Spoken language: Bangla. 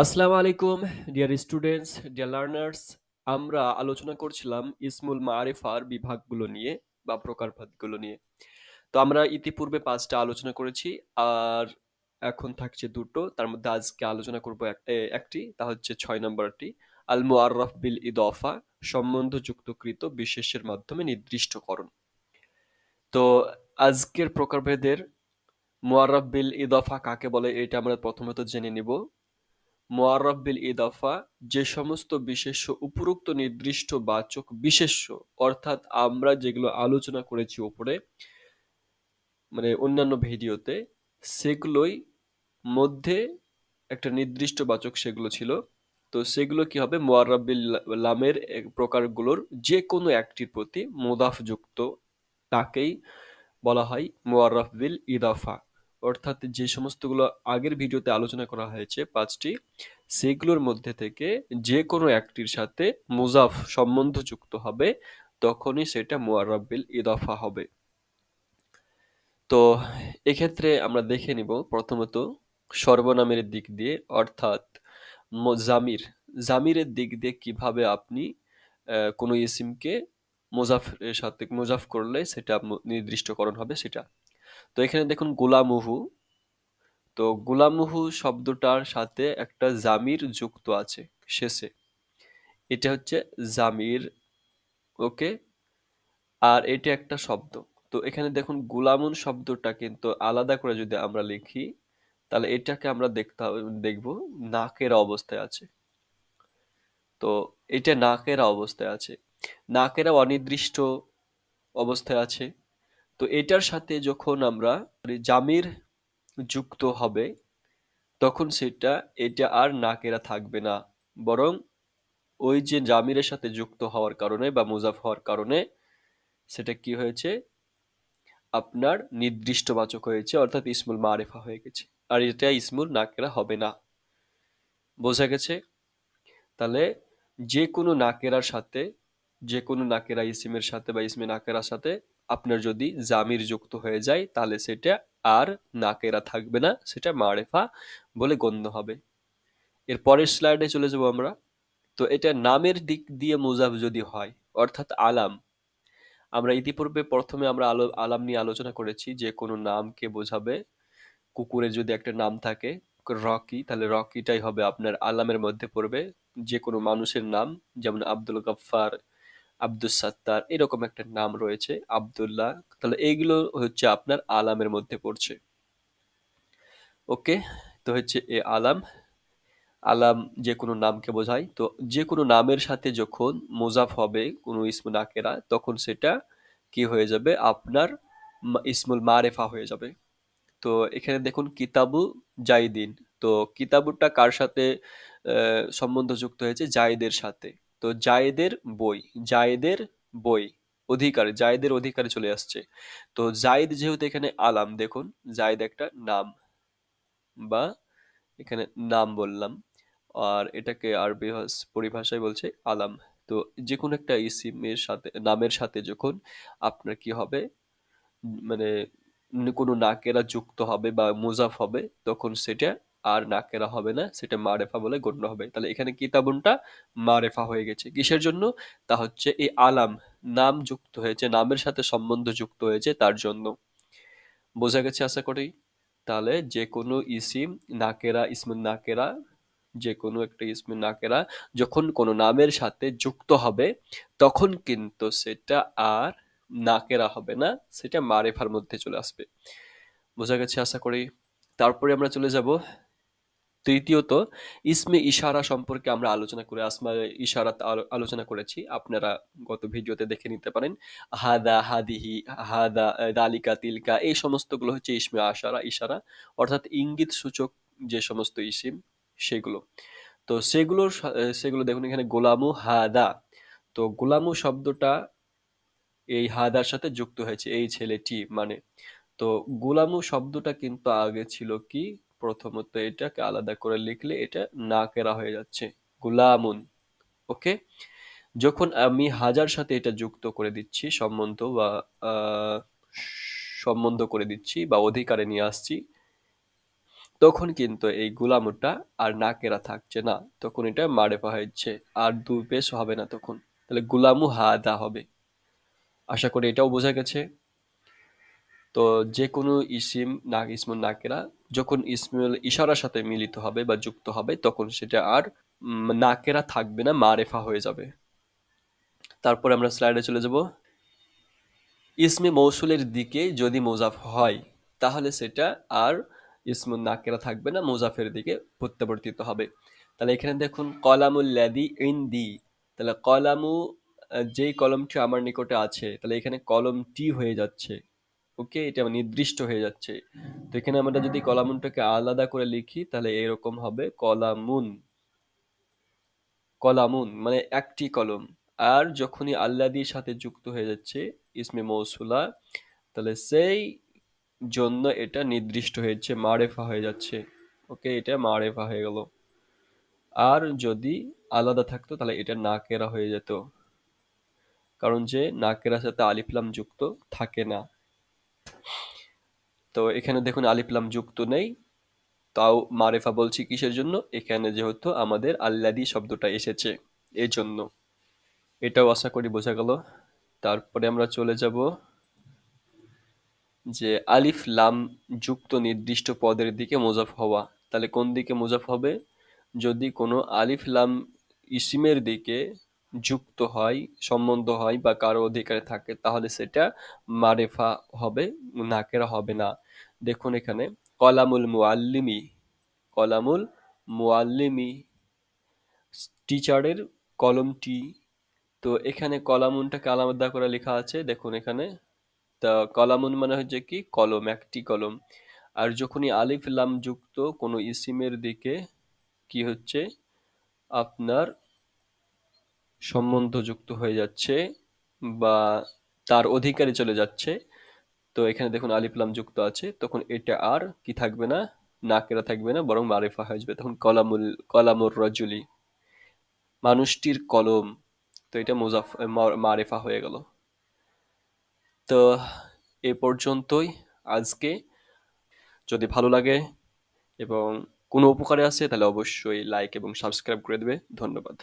আসসালামু আলাইকুম ডিয়ার স্টুডেন্টস, ডিয়ার লার্নার্স। আমরা আলোচনা করছিলাম ইসমুল মারিফার বিভাগগুলো নিয়ে বা প্রকারভেদগুলো নিয়ে। তো আমরা ইতিপূর্বে 5টা আলোচনা করেছি, আর এখন থাকছে দুটো। তার মধ্যে আজকে আলোচনা করব একটি, তা হচ্ছে 6 নম্বরটি, আল মুআররাফ বিল ইদফা, সম্বন্ধযুক্তকৃত বিশেষের মাধ্যমে নির্দিষ্টকরণ। তো আজকের প্রকারভেদের মুআররাফ বিল ইদফা কাকে বলে এটা আমরা প্রথমত জেনে নিব। মুআররাফ বিল ইদাফা যে সমস্ত বিশেষ্য উপরোক্ত নির্দিষ্ট বাচক বিশেষ্য, অর্থাৎ আমরা যেগুলো আলোচনা করেছি উপরে, মানে অন্যান্য ভিডিওতে, সেগুলোই মধ্যে একটা নির্দিষ্ট বাচক সেগুলো ছিল। তো সেগুলো কি হবে, মুআররাফ বিল লামের প্রকারগুলোর যে কোনো একটির প্রতি মুদাফ যুক্ত, তাকেই বলা হয় মুআররাফ বিল ইদাফা। অর্থাৎ যে সমস্তগুলো আগের ভিডিওতে আলোচনা করা হয়েছে 5টি, সেগুলোর মধ্যে থেকে যে কোনো একটির সাথে মুজাফ সম্বন্ধ যুক্ত হবে, তখনই সেটা মুআররাফ বিল ইদাফা হবে। তো এক্ষেত্রে আমরা দেখে নিব প্রথমত সর্বনামের দিক দিয়ে, অর্থাৎ জামিরের দিক দিয়ে কিভাবে আপনি কোনো ইসিমকে মুজাফ করলে সেটা নির্দিষ্টকরণ হবে সেটা। তো এখানে দেখুন গুলামুহু। তো গুলামুহু শব্দটার সাথে একটা জামির যুক্ত আছে শেষে, এটা হচ্ছে জামির। ওকে, আর এটা একটা শব্দ। তো এখানে দেখুন গুলামুন শব্দটা কিন্তু আলাদা করে যদি আমরা লিখি, তাহলে এটাকে আমরা দেখব নাকেরা অবস্থায় আছে। তো এটা নাকেরা অবস্থায় আছে, নাকেরা অনির্দিষ্ট অবস্থায় আছে। তো এটার সাথে যখন আমরা জামির যুক্ত হবে, তখন এটা আর নাকেরা থাকবে না, বরং ওই যে জামিরের সাথে যুক্ত হওয়ার কারণে বা মুজাফ হওয়ার কারণে সেটা কি হয়েছে, আপনার নির্দিষ্টবাচক হয়েছে, অর্থাৎ ইসমুল মারিফা হয়ে গেছে। আর এটা ইসমুল নাকেরা হবে না। বোঝা গেছে? তাহলে যে কোনো নাকেরার সাথে, যে কোনো নাকেরা ইসিমের সাথে বা ইসমে নাকেরার সাথে আপনার যদি জামির যুক্ত হয়ে যায়, তাহলে সেটা আর নাকেরা থাকবে না, সেটা মারেফা বলে গণ্য হবে। এর পরের স্লাইডে চলে যাব আমরা। তো এটা নামের দিক দিয়ে মুজাফ যদি হয়, অর্থাৎ আলাম। আমরা ইতিপূর্বে প্রথমে আমরা আলাম নিয়ে আলোচনা করেছি, যে কোনো নামকে বোঝাবে। কুকুরের যদি একটা নাম থাকে রকি, তাহলে রকিটাই হবে আপনার আলামের মধ্যে পড়বে। যে কোনো মানুষের নাম, যেমন আব্দুল গফফার, আব্দুস সাত্তার, এরকম একটা নাম রয়েছে, আব্দুল্লাহ, তাহলে এইগুলো হচ্ছে আপনার আলামের মধ্যে পড়ছে। ওকে, তো হচ্ছে এ আলাম। আলাম যে কোনো নামকে বোঝায়। তো যে কোনো নামের সাথে যখন মোজাফ হবে কোনো ইসমু নাকেরা, তখন সেটা কি হয়ে যাবে, আপনার ইসমুল মারেফা হয়ে যাবে। তো এখানে দেখুন কিতাবু জাইদিন। তো কিতাবুটা কার সাথে সম্বন্ধ যুক্ত হয়েছে, জায়েদের সাথে। তো জায়েদের বই, অধিকার, জায়েদের অধিকারে চলে আসছে। তো জায়েদ যেহেতু এখানে আলাম, দেখুন জায়েদ একটা নাম, বা এখানে নাম বললাম, আর এটাকে আরবি পরিভাষায় বলছে আলাম। তো যে কোনো একটা ইসিমের সাথে, নামের সাথে যখন আপনার কি হবে, মানে কোনো নাকেরা যুক্ত হবে বা মুজাফ হবে, তখন সেটা আর নাকেরা হবে না, সেটা মারেফা বলে গণ্য হবে। তাহলে এখানে কিতাবুনটা মারেফা হয়ে গেছে কিসের জন্য, তা হচ্ছে এই আলাম, নাম যুক্ত হয়েছে, নামের সাথে সম্বন্ধ যুক্ত হয়েছে, তার জন্য। বোঝা গেছে আশা করি? তাহলে যে কোনো ইসিম নাকেরা, ইসমুন নাকেরা, যে কোনো একটা ইসমুন নাকেরা যখন কোনো নামের সাথে যুক্ত হবে, তখন কিন্তু সেটা আর নাকেরা হবে না, সেটা মারেফার মধ্যে চলে আসবে। বোঝা গেছে আশা করি? তারপরে আমরা চলে যাব তৃতীয়ত, ইসমে ইশারা সম্পর্কে আমরা আলোচনা করে আসমা ইশারাত আলোচনা করেছি, আপনারা গত ভিডিওতে দেখে নিতে পারেন। হাদা, হাদিহি, হাদা, দালিকা, তিলকা, এই সমস্তগুলো হচ্ছে ইসমে ইশারা, অর্থাৎ ইঙ্গিত সূচক যে সমস্ত ইসিম, সেগুলো। তো সেগুলো দেখুন এখানে গোলামু হাদা। তো গোলামু শব্দটা এই হাদার সাথে যুক্ত হয়েছে, এই ছেলেটি মানে। তো গুলামু শব্দটা কিন্তু আগে ছিল কি, প্রথমত এটাকে আলাদা করে লিখলে এটা নাকেরা হয়ে যাচ্ছে, গুলামুন। ওকে, যখন আমি হাজার সাথে এটা যুক্ত করে দিচ্ছি, আহ, সম্বন্ধ করে দিচ্ছি বা অধিকারে নিয়ে আসছি, তখন কিন্তু এই গুলামটা আর নাকেরা থাকছে না, তখন এটা মারেফা হচ্ছে, আর দু পেশ হবে না তখন। তাহলে গুলামু হাদা হবে। আশা করি এটাও বোঝা গেছে। তো যে কোনো ইসিম না ইসমুন নাকেরা যখন ইসমুল ইশারার সাথে মিলিত হবে বা যুক্ত হবে তখন সেটা আর নাকেরা থাকবে না, মারেফা হয়ে যাবে। তারপরে আমরা স্লাইডে চলে যাব। ইসমে মৌসুলের দিকে যদি মোজাফ হয় তাহলে সেটা আর ইসমুন নাকেরা থাকবে না, মোজাফের দিকে প্রত্যাবর্তিত হবে। তাহলে এখানে দেখুন কলামুল লাদি ইনদি, তাহলে কলামু, যেই কলমটি আমার নিকটে আছে, তাহলে এখানে কলমটি হয়ে যাচ্ছে। ওকে, এটা নির্দিষ্ট হয়ে যাচ্ছে। তো এখানে আমরা যদি কলামুনটাকে আলাদা করে লিখি তাহলে এরকম হবে কলামুন। কলামুন মানে একটি কলম। আর যখনই আল্লাদির সাথে যুক্ত হয়ে যাচ্ছে ইসমে মৌসুলা, তাহলে সেই জন্য এটা নির্দিষ্ট হয়েছে, মারেফা হয়ে যাচ্ছে। ওকে, এটা মারেফা হয়ে গেল। আর যদি আলাদা থাকতো তাহলে এটা নাকেরা হয়ে যেত, কারণ যে নাকেরার সাথে আলিফলাম যুক্ত থাকে না। তো এখানে দেখুন আলিফলাম যুক্ত নেই, তাও মারেফা বলছি কিসের জন্য, এখানে যেহেতু আমাদের আল্লাদি শব্দটা এসেছে এই জন্য। এটাও আশা করি বোঝা গেল। তারপরে আমরা চলে যাব যে আলিফ লাম যুক্ত নির্দিষ্ট পদের দিকে মোজাফ হওয়া। তাহলে কোন দিকে মোজাফ হবে? যদি কোনো আলিফ লাম ইসিমের দিকে যুক্ত হয়, সম্বন্ধ হয় বা কারো অধিকারে থাকে তাহলে সেটা মারেফা হবে, নাকেরা হবে না। দেখুন এখানে কলামুল মুআল্লিমি, কলামুল মুআল্লিমি, টিচারের কলমটি। তো এখানে কলামুনটাকে আলাদা করে লেখা আছে, দেখুন এখানে। তা কলামুন মানে হচ্ছে কি কলম, একটি কলম। আর যখনই আলিফ লাম যুক্ত কোনো ইসিমের দিকে কি হচ্ছে, আপনার সম্বন্ধ যুক্ত হয়ে যাচ্ছে বা তার অধিকারে চলে যাচ্ছে, তো এখানে দেখুন আলিফ লাম যুক্ত আছে, তখন এটা আর কি থাকবে না, নাকেরা থাকবে না, বরং মারিফা হয়ে যাবে। তখন কলামুর রজুলি, মানুষটির কলম। তো এটা মারিফা হয়ে গেল। তো এ পর্যন্তই আজকে। যদি ভালো লাগে এবং কোনো উপকারে আসে তাহলে অবশ্যই লাইক এবং সাবস্ক্রাইব করে দেবে। ধন্যবাদ।